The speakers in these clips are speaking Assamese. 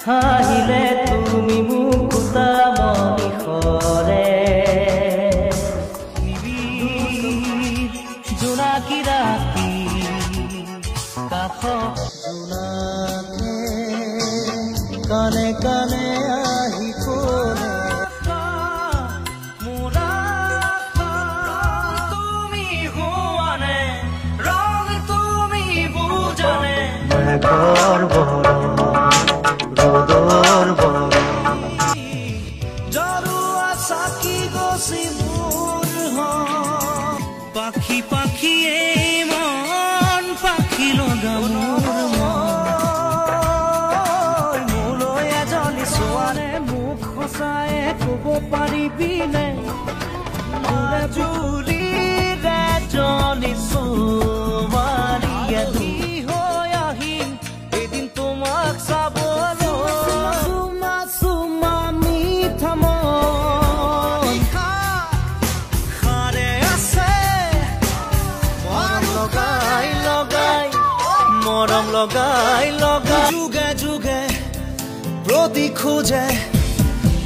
হাহিলে তুমি মুকুতা মনিষৰে জোনাকী ৰাতি কাষ জোনাকে কানে কানে আহি ক'লে মেঘৰ বৰণ ৰ'দৰ বৰণ জৰুৱা চাকি গছি মোৰ পাখি পাখিয়ে মন পাখি লগা মোলৈ এজনী ছোৱালে মোক সঁচাই ক'ব পাৰিবিনে জুলিৰে এজনী ছোৱালীয়ে মৰম লগাই লগাই যুগে যুগে প্ৰতি খোজে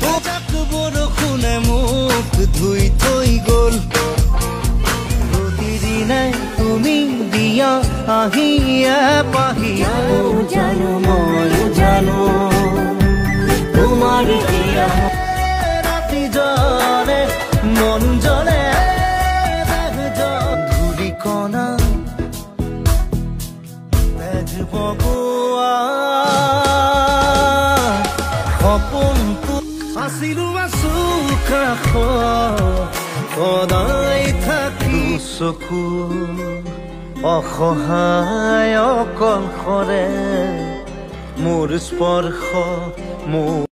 তোক বৰষুণে মোক ধুই থৈ গ'ল প্ৰতিদিনে তুমি দিয়া আহিয়ে পাহিয়া জানো ময়ো জানো তোমাৰ দিয়া ৰাতি জলে মন জলে ধূলি কণা সপোনটো আছিলো আছো কাষ সদায় থাকি চকু অসহায় অকলশৰে মোৰ স্পৰ্শ মোৰ